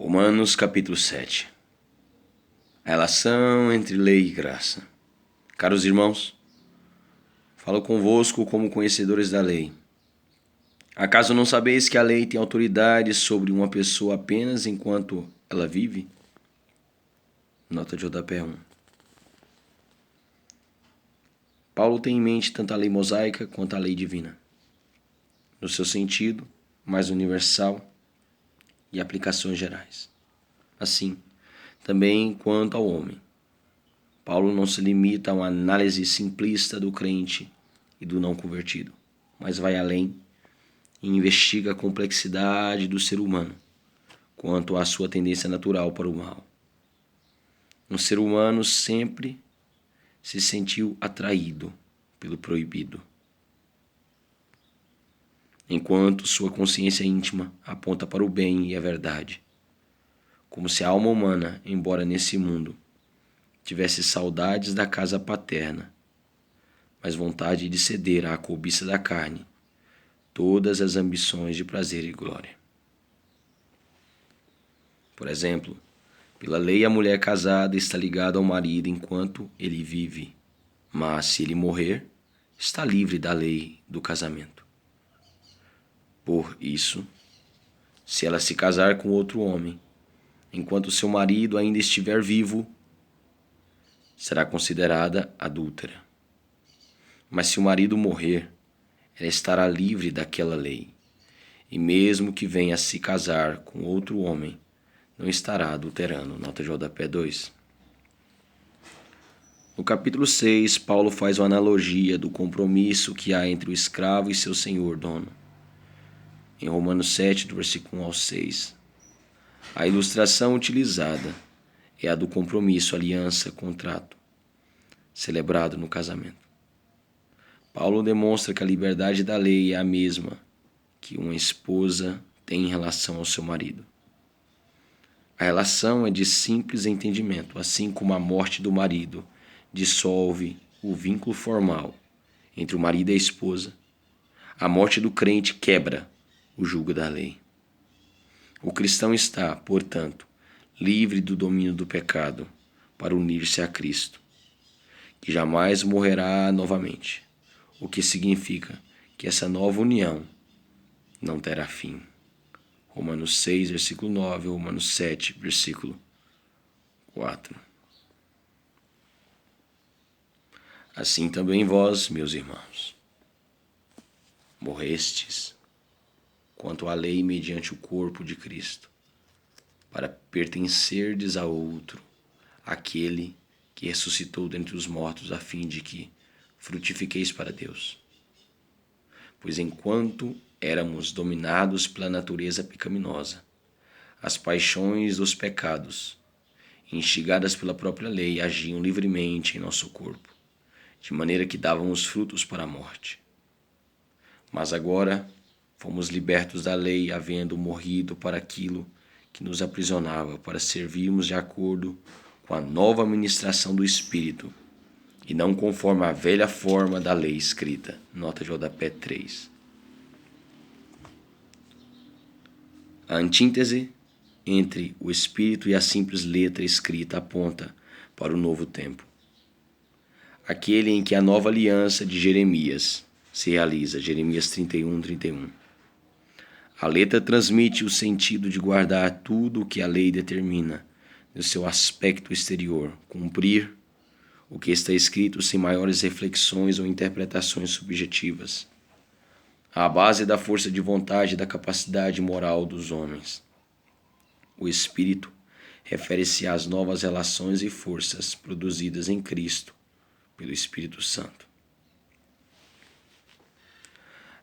Romanos capítulo 7. A relação entre lei e graça. Caros irmãos, falo convosco como conhecedores da lei. Acaso não sabeis que a lei tem autoridade sobre uma pessoa apenas enquanto ela vive? Nota de rodapé 1. Paulo tem em mente tanto a lei mosaica quanto a lei divina, no seu sentido mais universal e aplicações gerais. Assim, também quanto ao homem. Paulo não se limita a uma análise simplista do crente e do não convertido, mas vai além e investiga a complexidade do ser humano quanto à sua tendência natural para o mal. Um ser humano sempre se sentiu atraído pelo proibido, enquanto sua consciência íntima aponta para o bem e a verdade, como se a alma humana, embora nesse mundo, tivesse saudades da casa paterna, mas vontade de ceder à cobiça da carne todas as ambições de prazer e glória. Por exemplo, pela lei a mulher casada está ligada ao marido enquanto ele vive, mas se ele morrer, está livre da lei do casamento. Por isso, se ela se casar com outro homem, enquanto seu marido ainda estiver vivo, será considerada adúltera. Mas se o marido morrer, ela estará livre daquela lei, e mesmo que venha a se casar com outro homem, não estará adulterando. Nota de rodapé 2. No capítulo 6, Paulo faz uma analogia do compromisso que há entre o escravo e seu senhor dono. Em Romanos 7, do versículo 1 ao 6. A ilustração utilizada é a do compromisso, aliança, contrato, celebrado no casamento. Paulo demonstra que a liberdade da lei é a mesma que uma esposa tem em relação ao seu marido. A relação é de simples entendimento, assim como a morte do marido dissolve o vínculo formal entre o marido e a esposa. A morte do crente quebra o jugo da lei. O cristão está, portanto, livre do domínio do pecado para unir-se a Cristo, que jamais morrerá novamente, o que significa que essa nova união não terá fim. Romanos 6, versículo 9, Romanos 7, versículo 4. Assim também vós, meus irmãos, morrestes quanto à lei mediante o corpo de Cristo, para pertencerdes a outro, aquele que ressuscitou dentre os mortos, a fim de que frutifiqueis para Deus. Pois enquanto éramos dominados pela natureza pecaminosa, as paixões dos pecados, instigadas pela própria lei, agiam livremente em nosso corpo, de maneira que dávamos frutos para a morte. Mas agora fomos libertos da lei, havendo morrido para aquilo que nos aprisionava, para servirmos de acordo com a nova ministração do Espírito, e não conforme a velha forma da lei escrita. Nota de rodapé 3. A antítese entre o Espírito e a simples letra escrita aponta para o novo tempo, aquele em que a nova aliança de Jeremias se realiza, Jeremias 31, 31. A letra transmite o sentido de guardar tudo o que a lei determina no seu aspecto exterior, cumprir o que está escrito sem maiores reflexões ou interpretações subjetivas, à base da força de vontade e da capacidade moral dos homens. O Espírito refere-se às novas relações e forças produzidas em Cristo pelo Espírito Santo.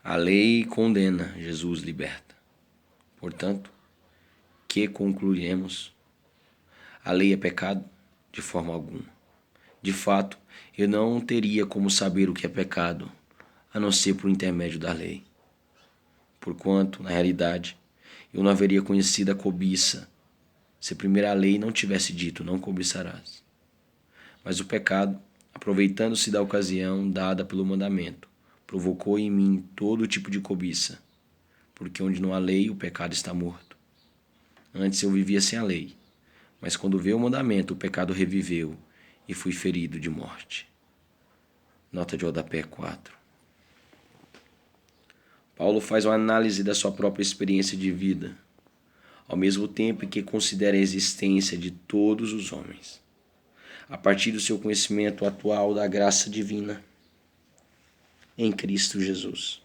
A lei condena, Jesus liberta. Portanto, que concluiremos? A lei é pecado? De forma alguma. De fato, eu não teria como saber o que é pecado, a não ser por intermédio da lei. Porquanto, na realidade, eu não haveria conhecido a cobiça se a primeira lei não tivesse dito, não cobiçarás. Mas o pecado, aproveitando-se da ocasião dada pelo mandamento, provocou em mim todo tipo de cobiça, porque onde não há lei, o pecado está morto. Antes eu vivia sem a lei, mas quando veio o mandamento, o pecado reviveu e fui ferido de morte. Nota de rodapé 4. Paulo faz uma análise da sua própria experiência de vida, ao mesmo tempo em que considera a existência de todos os homens, a partir do seu conhecimento atual da graça divina em Cristo Jesus.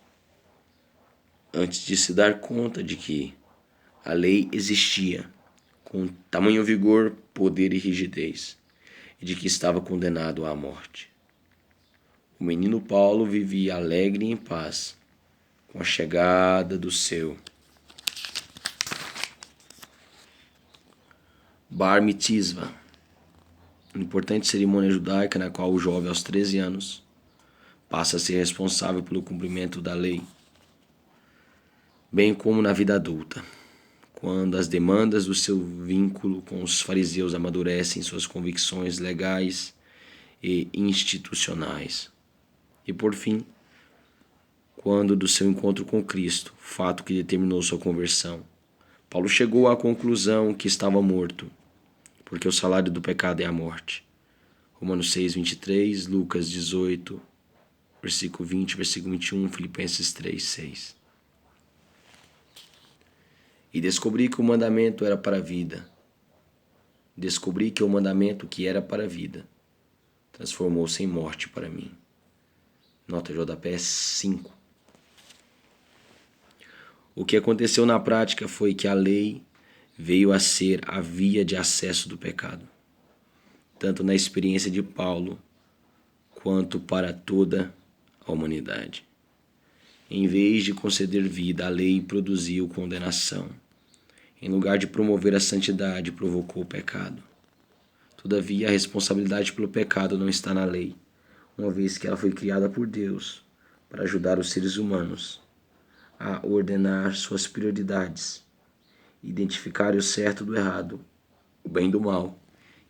Antes de se dar conta de que a lei existia com tamanho vigor, poder e rigidez, e de que estava condenado à morte. O menino Paulo vivia alegre e em paz com a chegada do seu Bar Mitzvah, uma importante cerimônia judaica na qual o jovem aos 13 anos passa a ser responsável pelo cumprimento da lei, bem como na vida adulta, quando as demandas do seu vínculo com os fariseus amadurecem suas convicções legais e institucionais. E por fim, quando do seu encontro com Cristo, fato que determinou sua conversão, Paulo chegou à conclusão que estava morto, porque o salário do pecado é a morte. Romanos 6, 23, Lucas 18, versículo 20, versículo 21, Filipenses 3, 6. E descobri que o mandamento era para a vida. Descobri que o mandamento que era para a vida transformou-se em morte para mim. Nota de rodapé 5. O que aconteceu na prática foi que a lei veio a ser a via de acesso do pecado, tanto na experiência de Paulo quanto para toda a humanidade. Em vez de conceder vida, a lei produziu condenação. Em lugar de promover a santidade, provocou o pecado. Todavia, a responsabilidade pelo pecado não está na lei, uma vez que ela foi criada por Deus para ajudar os seres humanos a ordenar suas prioridades, identificar o certo do errado, o bem do mal,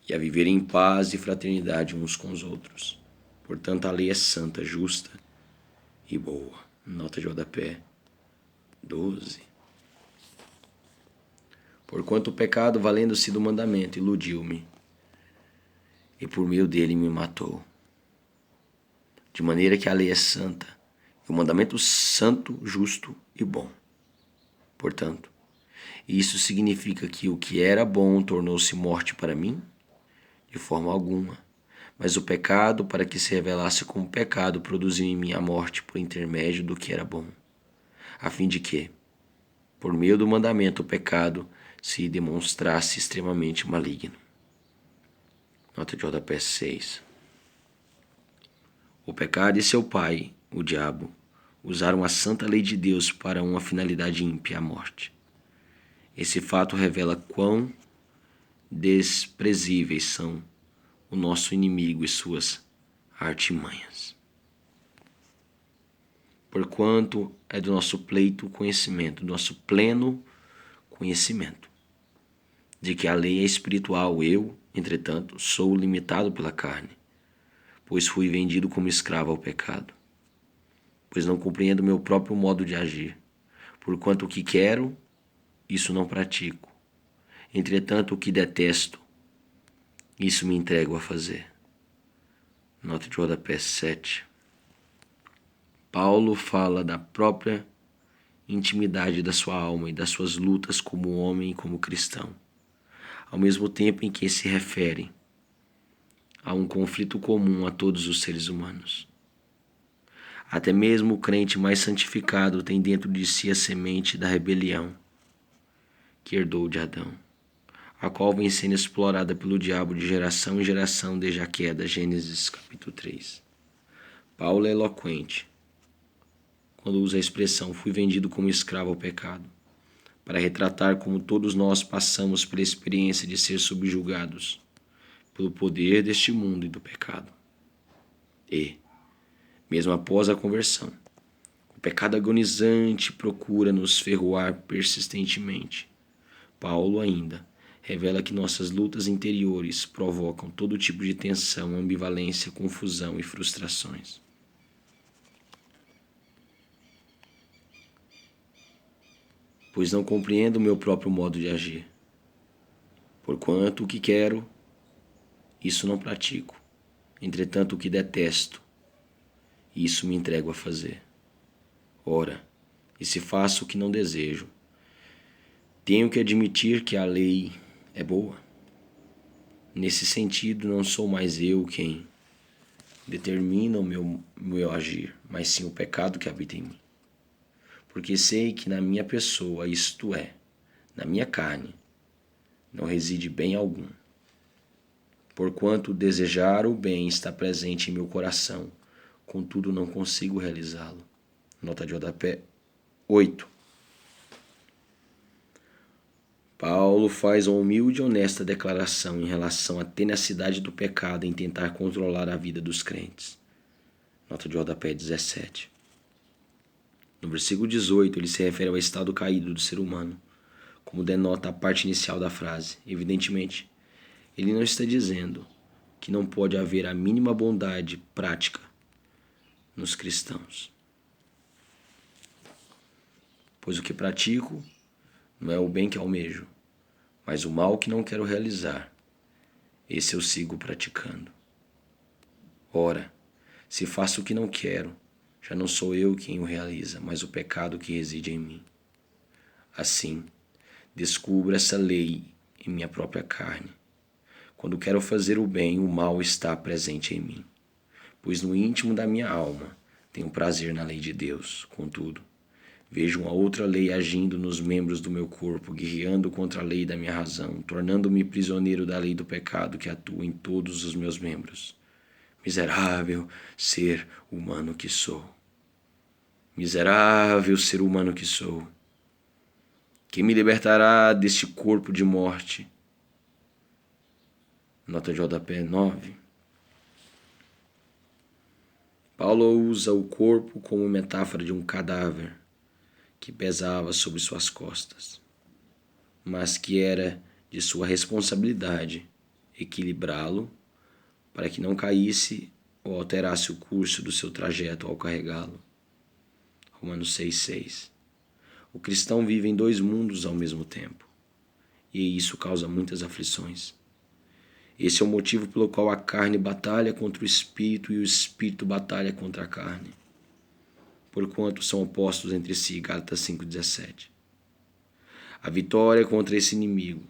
e a viver em paz e fraternidade uns com os outros. Portanto, a lei é santa, justa e boa. Nota de rodapé 12. Porquanto o pecado, valendo-se do mandamento, iludiu-me, e por meio dele me matou. De maneira que a lei é santa, e o mandamento santo, justo e bom. Portanto, isso significa que o que era bom tornou-se morte para mim? De forma alguma. Mas o pecado, para que se revelasse como pecado, produziu em mim a morte por intermédio do que era bom, a fim de que, por meio do mandamento, o pecado se demonstrasse extremamente maligno. Nota de rodapé 6. O pecado e seu pai, o diabo, usaram a santa lei de Deus para uma finalidade ímpia, a morte. Esse fato revela quão desprezíveis são o nosso inimigo e suas artimanhas. Porquanto é do nosso pleito conhecimento, do nosso pleno conhecimento, de que a lei é espiritual, eu, entretanto, sou limitado pela carne, pois fui vendido como escravo ao pecado. Pois não compreendo meu próprio modo de agir, porquanto o que quero, isso não pratico. Entretanto, o que detesto, isso me entrego a fazer. Nota de rodapé 7. Paulo fala da própria intimidade da sua alma e das suas lutas como homem e como cristão, ao mesmo tempo em que se refere a um conflito comum a todos os seres humanos. Até mesmo o crente mais santificado tem dentro de si a semente da rebelião que herdou de Adão, a qual vem sendo explorada pelo diabo de geração em geração desde a queda. Gênesis capítulo 3. Paulo é eloquente quando usa a expressão "fui vendido como escravo ao pecado", para retratar como todos nós passamos pela experiência de ser subjugados pelo poder deste mundo e do pecado. E, mesmo após a conversão, o pecado agonizante procura nos ferroar persistentemente. Paulo ainda revela que nossas lutas interiores provocam todo tipo de tensão, ambivalência, confusão e frustrações. Pois não compreendo o meu próprio modo de agir, Porquanto o que quero, isso não pratico. Entretanto, o que detesto, isso me entrego a fazer. Ora, e se faço o que não desejo, tenho que admitir que a lei é boa. Nesse sentido, não sou mais eu quem determina o meu agir, mas sim o pecado que habita em mim. Porque sei que na minha pessoa, isto é, na minha carne, não reside bem algum. Porquanto desejar o bem está presente em meu coração, contudo não consigo realizá-lo. Nota de rodapé 8. Paulo faz uma humilde e honesta declaração em relação à tenacidade do pecado em tentar controlar a vida dos crentes. Nota de rodapé 17. No versículo 18, ele se refere ao estado caído do ser humano, como denota a parte inicial da frase. Evidentemente, ele não está dizendo que não pode haver a mínima bondade prática nos cristãos. Pois o que pratico não é o bem que almejo, mas o mal que não quero realizar, esse eu sigo praticando. Ora, se faço o que não quero, já não sou eu quem o realiza, mas o pecado que reside em mim. Assim, descubro essa lei em minha própria carne. Quando quero fazer o bem, o mal está presente em mim, pois no íntimo da minha alma tenho prazer na lei de Deus. Contudo, vejo uma outra lei agindo nos membros do meu corpo, guerreando contra a lei da minha razão, tornando-me prisioneiro da lei do pecado que atua em todos os meus membros. Miserável ser humano que sou. Miserável ser humano que sou. Quem me libertará deste corpo de morte? Nota de rodapé 9. Paulo usa o corpo como metáfora de um cadáver que pesava sobre suas costas, mas que era de sua responsabilidade equilibrá-lo para que não caísse ou alterasse o curso do seu trajeto ao carregá-lo. Romanos 6,6. O cristão vive em dois mundos ao mesmo tempo, e isso causa muitas aflições. Esse é o motivo pelo qual a carne batalha contra o espírito e o espírito batalha contra a carne, porquanto são opostos entre si. Gálatas 5,17. A vitória contra esse inimigo,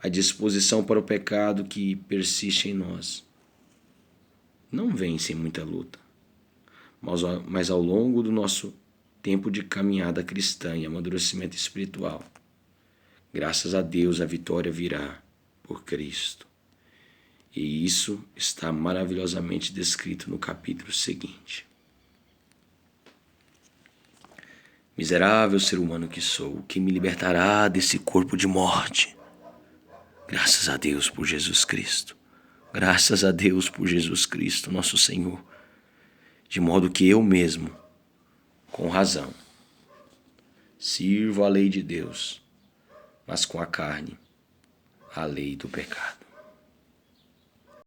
a disposição para o pecado que persiste em nós, não vem sem muita luta, mas ao longo do nosso tempo de caminhada cristã e amadurecimento espiritual, graças a Deus a vitória virá por Cristo. E isso está maravilhosamente descrito no capítulo seguinte. Miserável ser humano que sou, quem me libertará desse corpo de morte? Graças a Deus por Jesus Cristo. Graças a Deus por Jesus Cristo, nosso Senhor. De modo que eu mesmo, com razão, sirvo a lei de Deus, mas com a carne, a lei do pecado.